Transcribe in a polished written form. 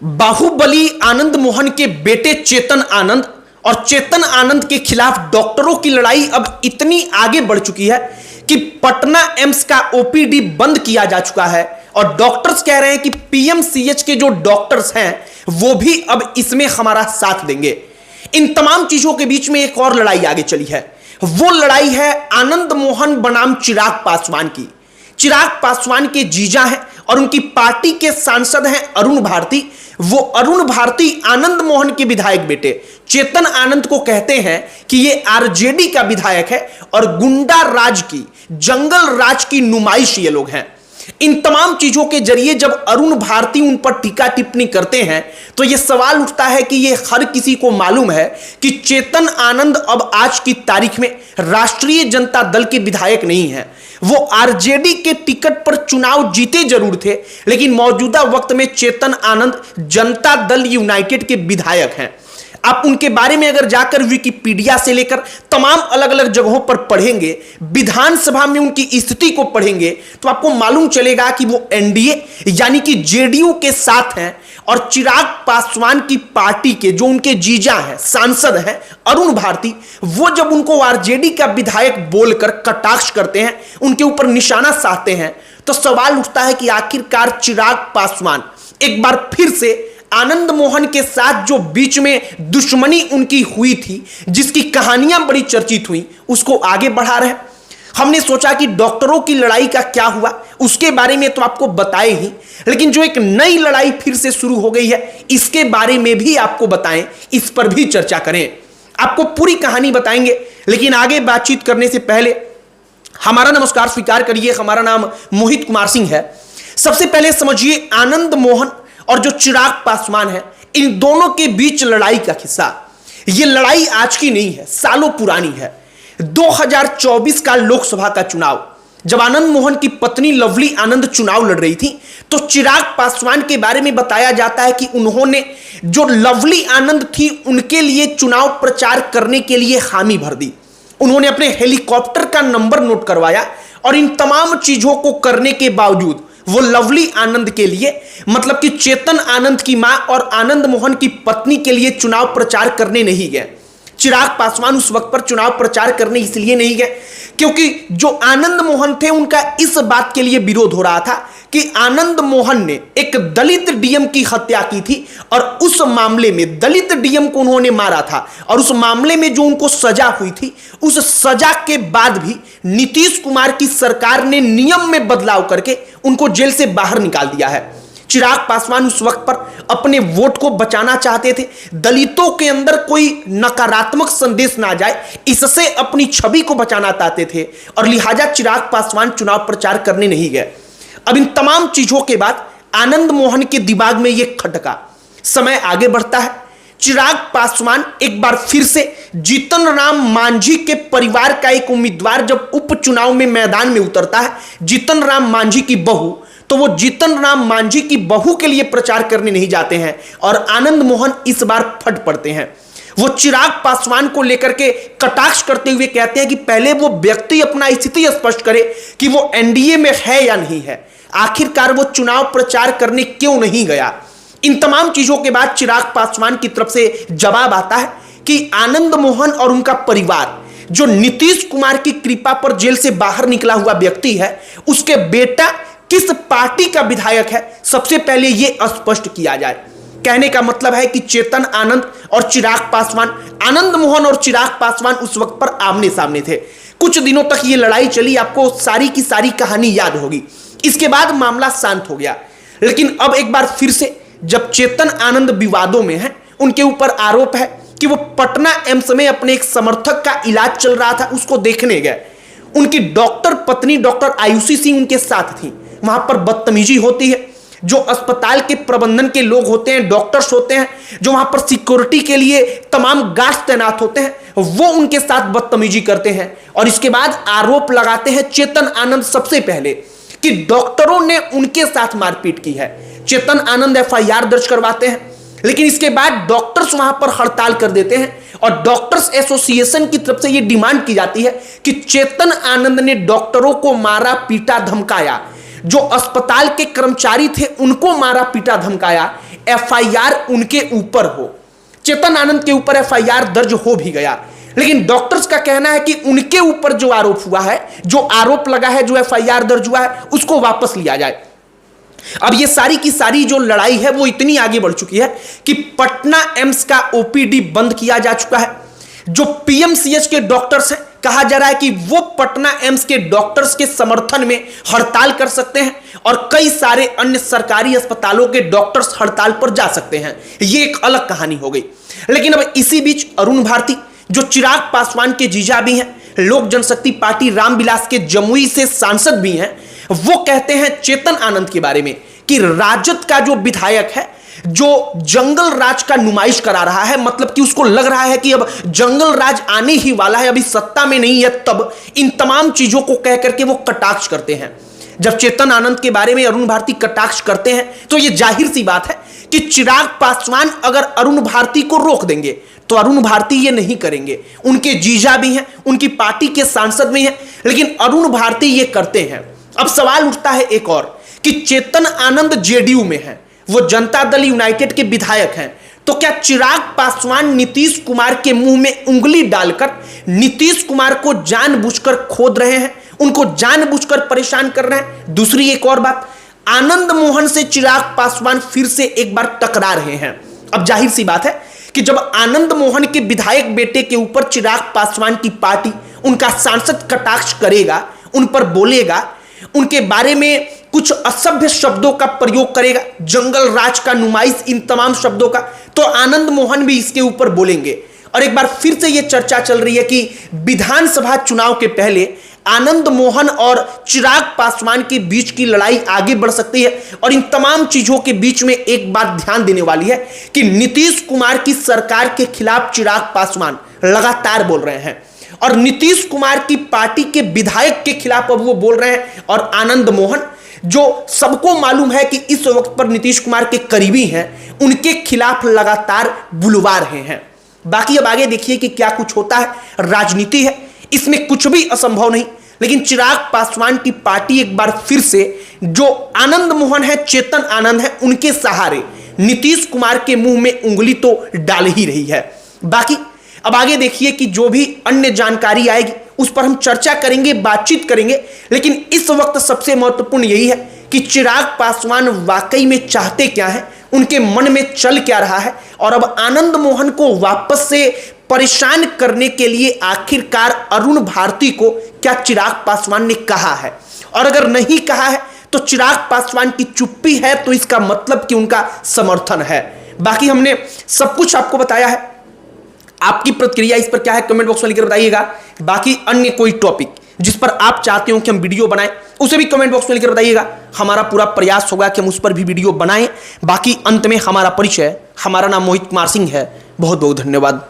बाहुबली आनंद मोहन के बेटे चेतन आनंद और चेतन आनंद के खिलाफ डॉक्टरों की लड़ाई अब इतनी आगे बढ़ चुकी है कि पटना एम्स का ओपीडी बंद किया जा चुका है और डॉक्टर्स कह रहे हैं कि पीएमसीएच के जो डॉक्टर्स हैं वो भी अब इसमें हमारा साथ देंगे। इन तमाम चीजों के बीच में एक और लड़ाई आगे चली है। वो लड़ाई है आनंद मोहन बनाम चिराग पासवान की। चिराग पासवान के जीजा हैं और उनकी पार्टी के सांसद हैं अरुण भारती। वो अरुण भारती आनंद मोहन के विधायक बेटे चेतन आनंद को कहते हैं कि ये आरजेडी का विधायक है और गुंडा राज की, जंगल राज की नुमाइश ये लोग हैं। इन तमाम चीजों के जरिए जब अरुण भारती उन पर टीका टिप्पणी करते हैं तो यह सवाल उठता है कि यह हर किसी को मालूम है कि चेतन आनंद अब आज की तारीख में राष्ट्रीय जनता दल के विधायक नहीं है। वो आरजेडी के टिकट पर चुनाव जीते जरूर थे, लेकिन मौजूदा वक्त में चेतन आनंद जनता दल यूनाइटेड के विधायक हैं। आप उनके बारे में अगर जाकर विकिपीडिया से लेकर तमाम अलग अलग जगहों पर पढ़ेंगे, विधानसभा में उनकी स्थिति को पढ़ेंगे, तो आपको मालूम चलेगा कि वो एनडीए यानी कि जेडीयू के साथ हैं और चिराग पासवान की पार्टी के जो उनके जीजा हैं, सांसद हैं अरुण भारती, वो जब उनको आरजेडी का विधायक बोलकर कटाक्ष करते हैं, उनके ऊपर निशाना साधते हैं, तो सवाल उठता है कि आखिरकार चिराग पासवान एक बार फिर से आनंद मोहन के साथ जो बीच में दुश्मनी उनकी हुई थी, जिसकी कहानियां बड़ी चर्चित हुई, उसको आगे बढ़ा रहे हैं। हमने सोचा कि डॉक्टरों की लड़ाई का क्या हुआ उसके बारे में तो आपको बताए ही, लेकिन जो एक नई लड़ाई फिर से शुरू हो गई है इसके बारे में भी आपको बताएं, इस पर भी चर्चा करें। आपको पूरी कहानी बताएंगे, लेकिन आगे बातचीत करने से पहले हमारा नमस्कार स्वीकार करिए। हमारा नाम मोहित कुमार सिंह है। सबसे पहले समझिए, आनंद मोहन और जो चिराग पासवान है, इन दोनों के बीच लड़ाई का किस्सा, यह लड़ाई आज की नहीं है, सालों पुरानी है। 2024 का लोकसभा का चुनाव, जब आनंद मोहन की पत्नी लवली आनंद चुनाव लड़ रही थी, तो चिराग पासवान के बारे में बताया जाता है कि उन्होंने जो लवली आनंद थी उनके लिए चुनाव प्रचार करने के लिए हामी भर दी। उन्होंने अपने हेलीकॉप्टर का नंबर नोट करवाया और इन तमाम चीजों को करने के बावजूद वो लवली आनंद के लिए, मतलब कि चेतन आनंद की मां और आनंद मोहन की पत्नी के लिए चुनाव प्रचार करने नहीं गए। चिराग पासवान उस वक्त पर चुनाव प्रचार करने इसलिए नहीं गए क्योंकि जो आनंद मोहन थे उनका इस बात के लिए विरोध हो रहा था कि आनंद मोहन ने एक दलित डीएम की हत्या की थी और उस मामले में दलित डीएम को उन्होंने मारा था और उस मामले में जो उनको सजा हुई थी, उस सजा के बाद भी नीतीश कुमार की सरकार ने नियम में बदलाव करके उनको जेल से बाहर निकाल दिया है। चिराग पासवान उस वक्त पर अपने वोट को बचाना चाहते थे, दलितों के अंदर कोई नकारात्मक संदेश ना जाए, इससे अपनी छवि को बचाना चाहते थे और लिहाजा चिराग पासवान चुनाव प्रचार करने नहीं गए। अब इन तमाम चीजों के बाद आनंद मोहन के दिमाग में यह खटका। समय आगे बढ़ता है, चिराग पासवान एक बार फिर से जीतन राम मांझी के परिवार का एक उम्मीदवार जब उपचुनाव में मैदान में उतरता है, जीतन राम मांझी की बहू, तो वो जीतन राम मांझी की बहू के लिए प्रचार करने नहीं जाते हैं और आनंद मोहन इस बार फट पड़ते हैं। वो चिराग पासवान को लेकर के कटाक्ष करते हुए कहते हैं कि पहले वो व्यक्ति अपना स्थिति स्पष्ट करे कि वो एनडीए में है या नहीं है, आखिरकार वो चुनाव प्रचार करने क्यों नहीं गया। इन तमाम चीजों के बाद चिराग पासवान की तरफ से जवाब आता है कि आनंद मोहन और उनका परिवार, जो नीतीश कुमार की कृपा पर जेल से बाहर निकला हुआ व्यक्ति है, उसके बेटा किस पार्टी का विधायक है, सबसे पहले यह स्पष्ट किया जाए। कहने का मतलब है कि चेतन आनंद और चिराग पासवान, आनंद मोहन और चिराग पासवान उस वक्त पर आमने सामने थे। कुछ दिनों तक यह लड़ाई चली, आपको सारी की सारी कहानी याद होगी। इसके बाद मामला शांत हो गया, लेकिन अब एक बार फिर से जब चेतन आनंद विवादों में है, उनके ऊपर आरोप है कि वो पटना एम्स में अपने एक समर्थक का इलाज चल रहा था, उसको देखने गए। उनकी डॉक्टर पत्नी डॉक्टर आयुषी सिंह उनके साथ थी। वहां पर बदतमीजी होती है। जो अस्पताल के प्रबंधन के लोग होते हैं, डॉक्टर्स होते हैं, जो वहां पर सिक्योरिटी के लिए तमाम गार्ड तैनात होते हैं, वो उनके साथ बदतमीजी करते हैं और इसके बाद आरोप लगाते हैं चेतन आनंद सबसे पहले कि डॉक्टरों ने उनके साथ मारपीट की है। चेतन आनंद एफआईआर दर्ज करवाते हैं, लेकिन इसके बाद डॉक्टर्स वहां पर हड़ताल कर देते हैं और डॉक्टर्स एसोसिएशन की तरफ से यह डिमांड की जाती है कि चेतन आनंद ने डॉक्टरों को मारा, पीटा, धमकाया, जो अस्पताल के कर्मचारी थे उनको मारा, पीटा, धमकाया। एफआईआर उनके ऊपर हो। चेतन आनंद के ऊपर एफआईआर दर्ज हो भी गया, लेकिन डॉक्टर्स का कहना है कि उनके ऊपर जो आरोप हुआ है, जो आरोप लगा है, जो एफआईआर दर्ज हुआ है, उसको वापस लिया जाए। अब ये सारी की सारी जो लड़ाई है वो इतनी आगे बढ़ चुकी है कि पटना एम्स का ओपीडी बंद किया जा चुका है। जो पीएमसीएच के डॉक्टर्स हैं, कहा जा रहा है कि वो पटना एम्स के डॉक्टर्स के समर्थन में हड़ताल कर सकते हैं और कई सारे अन्य सरकारी अस्पतालों के डॉक्टर्स हड़ताल पर जा सकते हैं। ये एक अलग कहानी हो गई। लेकिन अब इसी बीच अरुण भारती, जो चिराग पासवान के जीजा भी हैं, लोक जनशक्ति पार्टी रामविलास के जमुई से सांसद भी हैं, वो कहते हैं चेतन आनंद के बारे में कि राजद का जो विधायक है, जो जंगल राज का नुमाइश करा रहा है, मतलब कि उसको लग रहा है कि अब जंगल राज आने ही वाला है, अभी सत्ता में नहीं है, तब इन तमाम चीजों को कह करके वो कटाक्ष करते हैं। जब चेतन आनंद के बारे में अरुण भारती कटाक्ष करते हैं तो ये जाहिर सी बात है कि चिराग पासवान अगर अरुण भारती को रोक देंगे तो अरुण भारती ये नहीं करेंगे। उनके जीजा भी हैं, उनकी पार्टी के सांसद भी हैं, लेकिन अरुण भारती ये करते हैं। अब सवाल उठता है एक और कि चेतन आनंद जेडीयू में है, वो जनता दल यूनाइटेड के विधायक हैं, तो क्या चिराग पासवान नीतीश कुमार के मुंह में उंगली डालकर नीतीश कुमार को जानबूझकर खोद रहे हैं, उनको जानबूझकर परेशान कर रहे हैं? दूसरी एक और बात, आनंद मोहन से चिराग पासवान फिर से एक बार टकरा रहे हैं। अब जाहिर सी बात है कि जब आनंद मोहन के विधायक बेटे के ऊपर चिराग पासवान की पार्टी, उनका सांसद कटाक्ष करेगा, उन पर बोलेगा, उनके बारे में कुछ असभ्य शब्दों का प्रयोग करेगा, जंगल राज का नुमाइश, इन तमाम शब्दों का, तो आनंद मोहन भी इसके ऊपर बोलेंगे। और एक बार फिर से यह चर्चा चल रही है कि विधानसभा चुनाव के पहले आनंद मोहन और चिराग पासवान के बीच की लड़ाई आगे बढ़ सकती है। और इन तमाम चीजों के बीच में एक बात ध्यान देने वाली है कि नीतीश कुमार की सरकार के खिलाफ चिराग पासवान लगातार बोल रहे हैं और नीतीश कुमार की पार्टी के विधायक के खिलाफ अब वो बोल रहे हैं। और आनंद मोहन, जो सबको मालूम है कि इस वक्त पर नीतीश कुमार के करीबी हैं, उनके खिलाफ लगातार बुलवा रहे हैं। बाकी अब आगे देखिए कि क्या कुछ होता है। राजनीति है, इसमें कुछ भी असंभव नहीं, लेकिन चिराग पासवान की पार्टी एक बार फिर से, जो आनंद मोहन है, चेतन आनंद है, उनके सहारे नीतीश कुमार के मुंह में उंगली तो डाल ही रही है। बाकी अब आगे देखिए कि जो भी अन्य जानकारी आएगी उस पर हम चर्चा करेंगे, बातचीत करेंगे। लेकिन इस वक्त सबसे महत्वपूर्ण यही है कि चिराग पासवान वाकई में चाहते क्या हैं, उनके मन में चल क्या रहा है, और अब आनंद मोहन को वापस से परेशान करने के लिए आखिरकार अरुण भारती को क्या चिराग पासवान ने कहा है। और अगर नहीं कहा है तो चिराग पासवान की चुप्पी है, तो इसका मतलब कि उनका समर्थन है। बाकी हमने सब कुछ आपको बताया है। आपकी प्रतिक्रिया इस पर क्या है, कमेंट बॉक्स में लिखकर बताइएगा। बाकी अन्य कोई टॉपिक जिस पर आप चाहते हो कि हम वीडियो बनाएं, उसे भी कमेंट बॉक्स में लिखकर बताइएगा। हमारा पूरा प्रयास होगा कि हम उस पर भी वीडियो बनाएं। बाकी अंत में हमारा परिचय, हमारा नाम मोहित कुमार सिंह है। बहुत बहुत धन्यवाद।